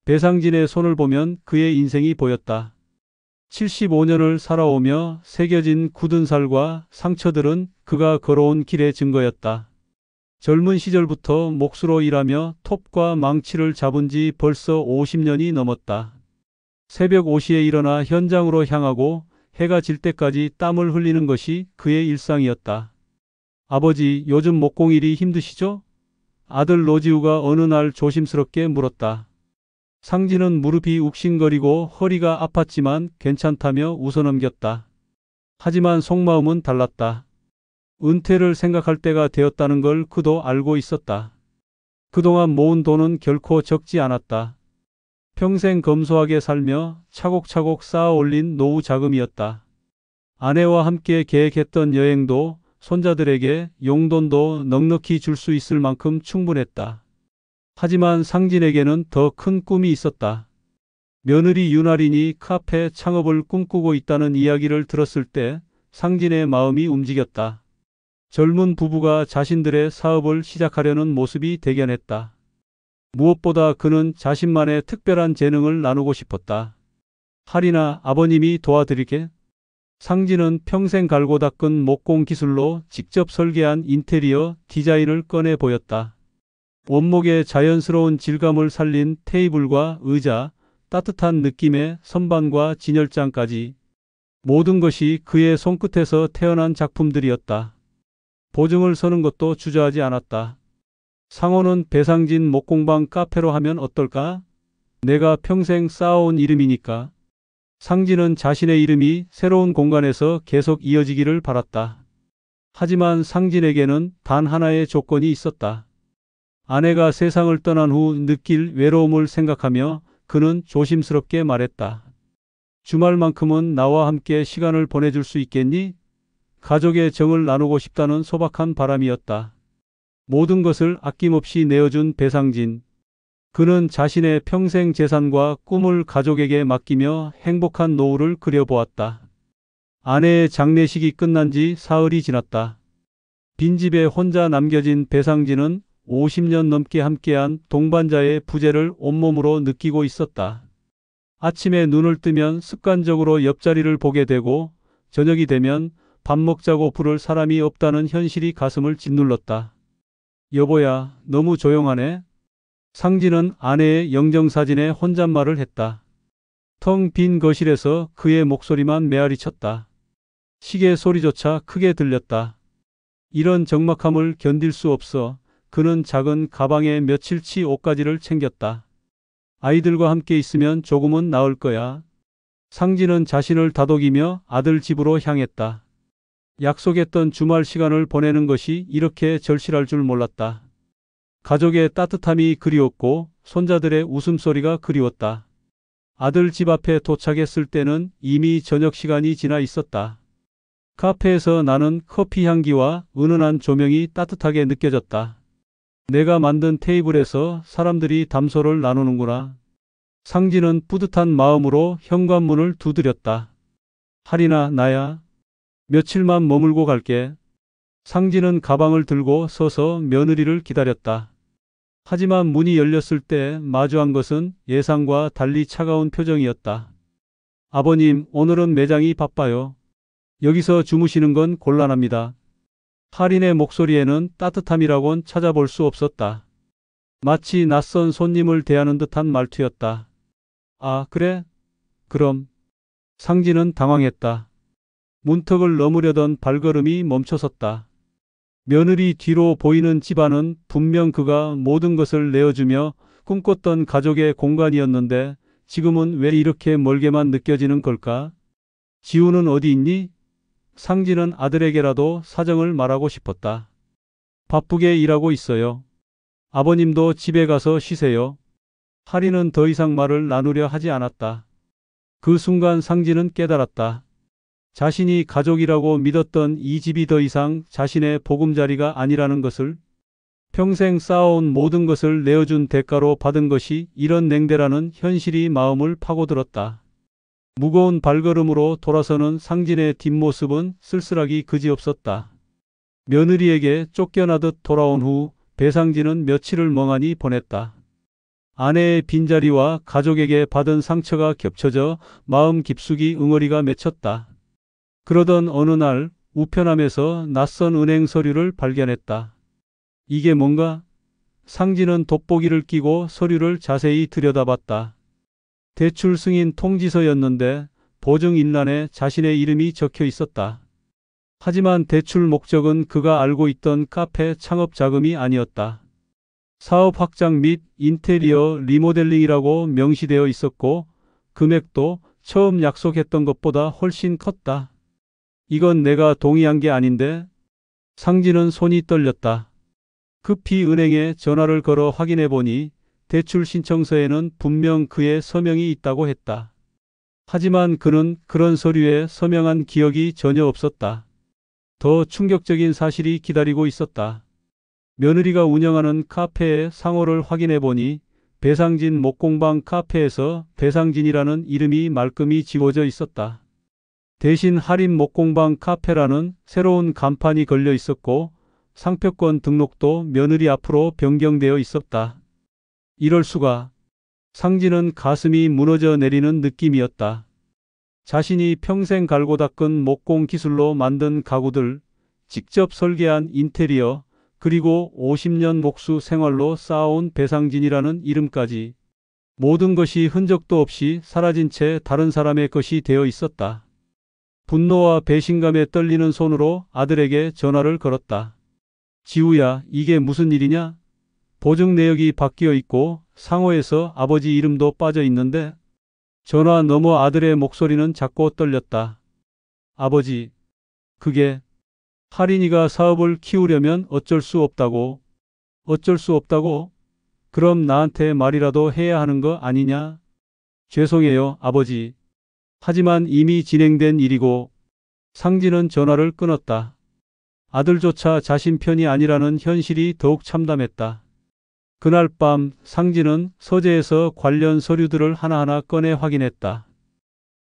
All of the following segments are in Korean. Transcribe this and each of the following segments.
배상진의 손을 보면 그의 인생이 보였다. 75년을 살아오며 새겨진 굳은 살과 상처들은 그가 걸어온 길의 증거였다. 젊은 시절부터 몫으로 일하며 톱과 망치를 잡은 지 벌써 50년이 넘었다. 새벽 5시에 일어나 현장으로 향하고 해가 질 때까지 땀을 흘리는 것이 그의 일상이었다. 아버지, 요즘 목공일이 힘드시죠? 아들 노지우가 어느 날 조심스럽게 물었다. 상진은 무릎이 욱신거리고 허리가 아팠지만 괜찮다며 웃어넘겼다. 하지만 속마음은 달랐다. 은퇴를 생각할 때가 되었다는 걸 그도 알고 있었다. 그동안 모은 돈은 결코 적지 않았다. 평생 검소하게 살며 차곡차곡 쌓아 올린 노후 자금이었다. 아내와 함께 계획했던 여행도 손자들에게 용돈도 넉넉히 줄 수 있을 만큼 충분했다. 하지만 상진에게는 더 큰 꿈이 있었다. 며느리 윤아린이 카페 창업을 꿈꾸고 있다는 이야기를 들었을 때 상진의 마음이 움직였다. 젊은 부부가 자신들의 사업을 시작하려는 모습이 대견했다. 무엇보다 그는 자신만의 특별한 재능을 나누고 싶었다. 할인아, 아버님이 도와드릴게. 상진은 평생 갈고 닦은 목공 기술로 직접 설계한 인테리어 디자인을 꺼내 보였다. 원목의 자연스러운 질감을 살린 테이블과 의자, 따뜻한 느낌의 선반과 진열장까지 모든 것이 그의 손끝에서 태어난 작품들이었다. 보증을 서는 것도 주저하지 않았다. 상호는 배상진 목공방 카페로 하면 어떨까? 내가 평생 쌓아온 이름이니까. 상진은 자신의 이름이 새로운 공간에서 계속 이어지기를 바랐다. 하지만 상진에게는 단 하나의 조건이 있었다. 아내가 세상을 떠난 후 느낄 외로움을 생각하며 그는 조심스럽게 말했다. 주말만큼은 나와 함께 시간을 보내줄 수 있겠니? 가족의 정을 나누고 싶다는 소박한 바람이었다. 모든 것을 아낌없이 내어준 배상진. 그는 자신의 평생 재산과 꿈을 가족에게 맡기며 행복한 노후를 그려보았다. 아내의 장례식이 끝난 지 사흘이 지났다. 빈집에 혼자 남겨진 배상진은 50년 넘게 함께한 동반자의 부재를 온몸으로 느끼고 있었다. 아침에 눈을 뜨면 습관적으로 옆자리를 보게 되고 저녁이 되면 밥 먹자고 부를 사람이 없다는 현실이 가슴을 짓눌렀다. 여보야, 너무 조용하네. 상진은 아내의 영정사진에 혼잣말을 했다. 텅 빈 거실에서 그의 목소리만 메아리쳤다. 시계 소리조차 크게 들렸다. 이런 적막함을 견딜 수 없어 그는 작은 가방에 며칠치 옷가지를 챙겼다. 아이들과 함께 있으면 조금은 나을 거야. 상진은 자신을 다독이며 아들 집으로 향했다. 약속했던 주말 시간을 보내는 것이 이렇게 절실할 줄 몰랐다. 가족의 따뜻함이 그리웠고 손자들의 웃음소리가 그리웠다. 아들 집 앞에 도착했을 때는 이미 저녁 시간이 지나 있었다. 카페에서 나는 커피 향기와 은은한 조명이 따뜻하게 느껴졌다. 내가 만든 테이블에서 사람들이 담소를 나누는구나. 상진은 뿌듯한 마음으로 현관문을 두드렸다. 할인아, 나야. 며칠만 머물고 갈게. 상진은 가방을 들고 서서 며느리를 기다렸다. 하지만 문이 열렸을 때 마주한 것은 예상과 달리 차가운 표정이었다. 아버님, 오늘은 매장이 바빠요. 여기서 주무시는 건 곤란합니다. 할인의 목소리에는 따뜻함이라곤 찾아볼 수 없었다. 마치 낯선 손님을 대하는 듯한 말투였다. 아, 그래? 그럼. 상진은 당황했다. 문턱을 넘으려던 발걸음이 멈춰섰다. 며느리 뒤로 보이는 집안은 분명 그가 모든 것을 내어주며 꿈꿨던 가족의 공간이었는데 지금은 왜 이렇게 멀게만 느껴지는 걸까? 지우는 어디 있니? 상진은 아들에게라도 사정을 말하고 싶었다. 바쁘게 일하고 있어요. 아버님도 집에 가서 쉬세요. 할인은 더 이상 말을 나누려 하지 않았다. 그 순간 상진은 깨달았다. 자신이 가족이라고 믿었던 이 집이 더 이상 자신의 보금자리가 아니라는 것을, 평생 쌓아온 모든 것을 내어준 대가로 받은 것이 이런 냉대라는 현실이 마음을 파고들었다. 무거운 발걸음으로 돌아서는 상진의 뒷모습은 쓸쓸하기 그지없었다. 며느리에게 쫓겨나듯 돌아온 후 배상진은 며칠을 멍하니 보냈다. 아내의 빈자리와 가족에게 받은 상처가 겹쳐져 마음 깊숙이 응어리가 맺혔다. 그러던 어느 날 우편함에서 낯선 은행 서류를 발견했다. 이게 뭔가? 상진은 돋보기를 끼고 서류를 자세히 들여다봤다. 대출 승인 통지서였는데 보증 인란에 자신의 이름이 적혀 있었다. 하지만 대출 목적은 그가 알고 있던 카페 창업 자금이 아니었다. 사업 확장 및 인테리어 리모델링이라고 명시되어 있었고 금액도 처음 약속했던 것보다 훨씬 컸다. 이건 내가 동의한 게 아닌데? 상진은 손이 떨렸다. 급히 은행에 전화를 걸어 확인해 보니 대출 신청서에는 분명 그의 서명이 있다고 했다. 하지만 그는 그런 서류에 서명한 기억이 전혀 없었다. 더 충격적인 사실이 기다리고 있었다. 며느리가 운영하는 카페의 상호를 확인해 보니 배상진 목공방 카페에서 배상진이라는 이름이 말끔히 지워져 있었다. 대신 할인 목공방 카페라는 새로운 간판이 걸려 있었고 상표권 등록도 며느리 앞으로 변경되어 있었다. 이럴 수가. 상진은 가슴이 무너져 내리는 느낌이었다. 자신이 평생 갈고 닦은 목공 기술로 만든 가구들, 직접 설계한 인테리어, 그리고 50년 목수 생활로 쌓아온 배상진이라는 이름까지 모든 것이 흔적도 없이 사라진 채 다른 사람의 것이 되어 있었다. 분노와 배신감에 떨리는 손으로 아들에게 전화를 걸었다. 지우야, 이게 무슨 일이냐? 보증 내역이 바뀌어 있고 상호에서 아버지 이름도 빠져 있는데. 전화 너머 아들의 목소리는 작고 떨렸다. 아버지, 그게 할인이가 사업을 키우려면 어쩔 수 없다고. 어쩔 수 없다고? 그럼 나한테 말이라도 해야 하는 거 아니냐? 죄송해요, 아버지. 하지만 이미 진행된 일이고. 상진은 전화를 끊었다. 아들조차 자신 편이 아니라는 현실이 더욱 참담했다. 그날 밤 상진은 서재에서 관련 서류들을 하나하나 꺼내 확인했다.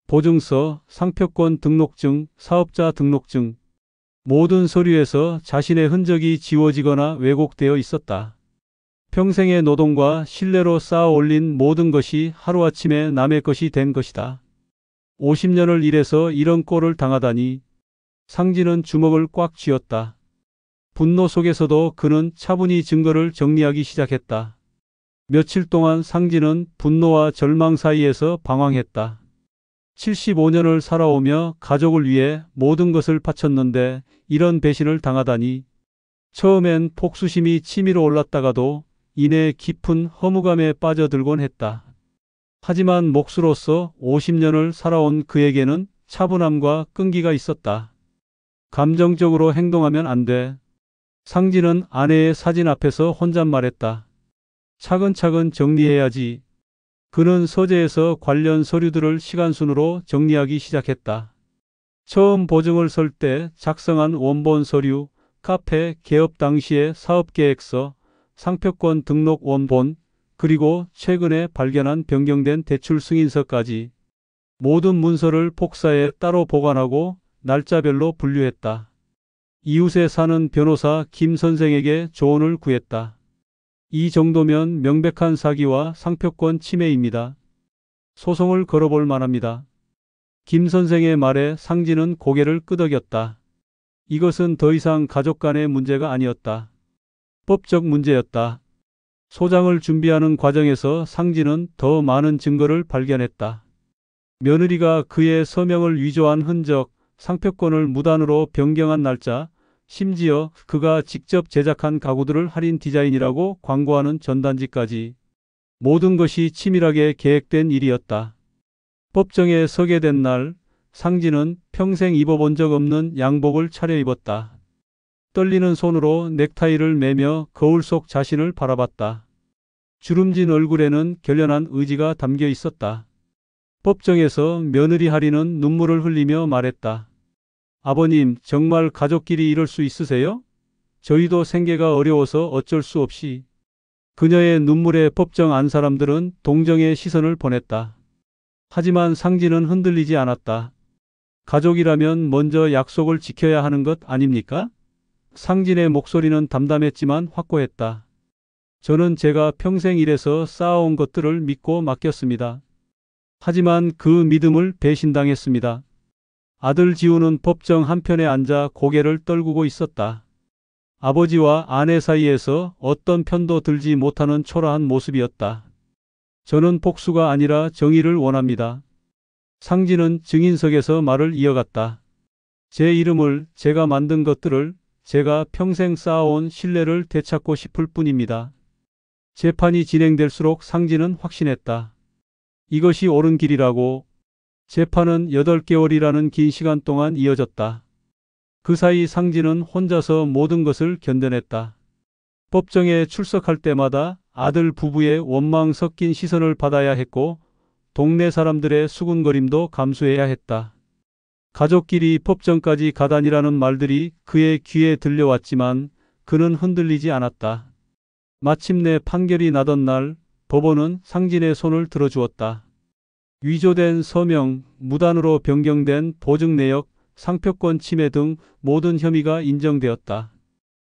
보증서, 상표권 등록증, 사업자 등록증. 모든 서류에서 자신의 흔적이 지워지거나 왜곡되어 있었다. 평생의 노동과 신뢰로 쌓아 올린 모든 것이 하루아침에 남의 것이 된 것이다. 50년을 일해서 이런 꼴을 당하다니. 상진은 주먹을 꽉 쥐었다. 분노 속에서도 그는 차분히 증거를 정리하기 시작했다. 며칠 동안 상진은 분노와 절망 사이에서 방황했다. 75년을 살아오며 가족을 위해 모든 것을 바쳤는데 이런 배신을 당하다니. 처음엔 폭수심이 치밀어 올랐다가도 이내 깊은 허무감에 빠져들곤 했다. 하지만 목수로서 50년을 살아온 그에게는 차분함과 끈기가 있었다. 감정적으로 행동하면 안 돼. 상진은 아내의 사진 앞에서 혼잣말했다. 차근차근 정리해야지. 그는 서재에서 관련 서류들을 시간순으로 정리하기 시작했다. 처음 보증을 설 때 작성한 원본 서류, 카페 개업 당시의 사업계획서, 상표권 등록 원본, 그리고 최근에 발견한 변경된 대출 승인서까지 모든 문서를 복사해 따로 보관하고 날짜별로 분류했다. 이웃에 사는 변호사 김 선생에게 조언을 구했다. 이 정도면 명백한 사기와 상표권 침해입니다. 소송을 걸어볼 만합니다. 김 선생의 말에 상진은 고개를 끄덕였다. 이것은 더 이상 가족 간의 문제가 아니었다. 법적 문제였다. 소장을 준비하는 과정에서 상진은 더 많은 증거를 발견했다. 며느리가 그의 서명을 위조한 흔적, 상표권을 무단으로 변경한 날짜, 심지어 그가 직접 제작한 가구들을 할인 디자인이라고 광고하는 전단지까지 모든 것이 치밀하게 계획된 일이었다. 법정에 서게 된 날, 상진은 평생 입어본 적 없는 양복을 차려입었다. 떨리는 손으로 넥타이를 매며 거울 속 자신을 바라봤다. 주름진 얼굴에는 결연한 의지가 담겨 있었다. 법정에서 며느리 할인은 눈물을 흘리며 말했다. 아버님, 정말 가족끼리 이럴 수 있으세요? 저희도 생계가 어려워서 어쩔 수 없이. 그녀의 눈물에 법정 안 사람들은 동정의 시선을 보냈다. 하지만 상진은 흔들리지 않았다. 가족이라면 먼저 약속을 지켜야 하는 것 아닙니까? 상진의 목소리는 담담했지만 확고했다. 저는 제가 평생 일해서 쌓아온 것들을 믿고 맡겼습니다. 하지만 그 믿음을 배신당했습니다. 아들 지우는 법정 한편에 앉아 고개를 떨구고 있었다. 아버지와 아내 사이에서 어떤 편도 들지 못하는 초라한 모습이었다. 저는 복수가 아니라 정의를 원합니다. 상진은 증인석에서 말을 이어갔다. 제 이름을, 제가 만든 것들을, 제가 평생 쌓아온 신뢰를 되찾고 싶을 뿐입니다. 재판이 진행될수록 상진은 확신했다. 이것이 옳은 길이라고. 재판은 8개월이라는 긴 시간 동안 이어졌다. 그 사이 상진은 혼자서 모든 것을 견뎌냈다. 법정에 출석할 때마다 아들 부부의 원망 섞인 시선을 받아야 했고 동네 사람들의 수군거림도 감수해야 했다. 가족끼리 법정까지 가다니라는 말들이 그의 귀에 들려왔지만 그는 흔들리지 않았다. 마침내 판결이 나던 날 법원은 상진의 손을 들어주었다. 위조된 서명, 무단으로 변경된 보증 내역, 상표권 침해 등 모든 혐의가 인정되었다.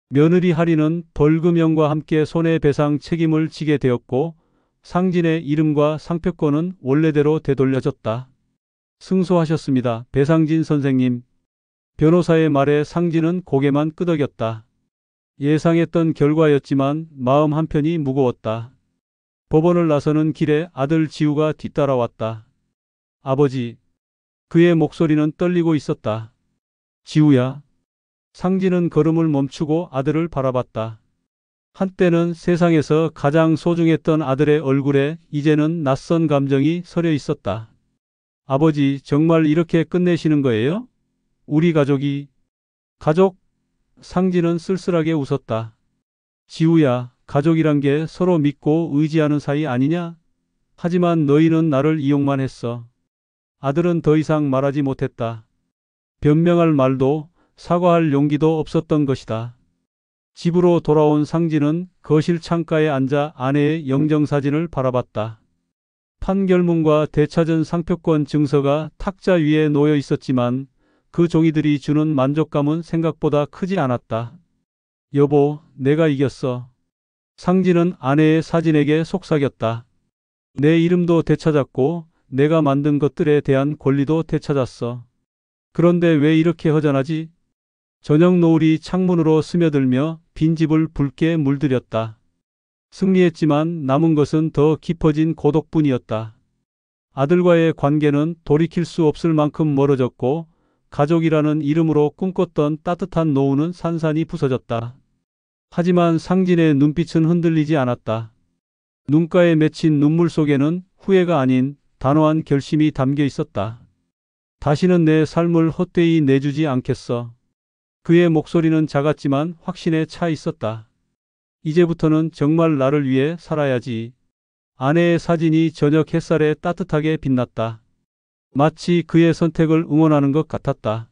며느리 하리는 벌금형과 함께 손해배상 책임을 지게 되었고 상진의 이름과 상표권은 원래대로 되돌려졌다. 승소하셨습니다, 배상진 선생님. 변호사의 말에 상진은 고개만 끄덕였다. 예상했던 결과였지만 마음 한편이 무거웠다. 법원을 나서는 길에 아들 지우가 뒤따라왔다. 아버지. 그의 목소리는 떨리고 있었다. 지우야. 상진은 걸음을 멈추고 아들을 바라봤다. 한때는 세상에서 가장 소중했던 아들의 얼굴에 이제는 낯선 감정이 서려 있었다. 아버지, 정말 이렇게 끝내시는 거예요? 우리 가족이. 가족? 상진은 쓸쓸하게 웃었다. 지우야, 가족이란 게 서로 믿고 의지하는 사이 아니냐? 하지만 너희는 나를 이용만 했어. 아들은 더 이상 말하지 못했다. 변명할 말도 사과할 용기도 없었던 것이다. 집으로 돌아온 상진은 거실 창가에 앉아 아내의 영정사진을 바라봤다. 판결문과 되찾은 상표권 증서가 탁자 위에 놓여 있었지만 그 종이들이 주는 만족감은 생각보다 크지 않았다. 여보, 내가 이겼어. 상진은 아내의 사진에게 속삭였다. 내 이름도 되찾았고 내가 만든 것들에 대한 권리도 되찾았어. 그런데 왜 이렇게 허전하지? 저녁 노을이 창문으로 스며들며 빈집을 붉게 물들였다. 승리했지만 남은 것은 더 깊어진 고독뿐이었다. 아들과의 관계는 돌이킬 수 없을 만큼 멀어졌고 가족이라는 이름으로 꿈꿨던 따뜻한 노후는 산산이 부서졌다. 하지만 상진의 눈빛은 흔들리지 않았다. 눈가에 맺힌 눈물 속에는 후회가 아닌 단호한 결심이 담겨 있었다. 다시는 내 삶을 헛되이 내주지 않겠어. 그의 목소리는 작았지만 확신에 차 있었다. 이제부터는 정말 나를 위해 살아야지. 아내의 사진이 저녁 햇살에 따뜻하게 빛났다. 마치 그의 선택을 응원하는 것 같았다.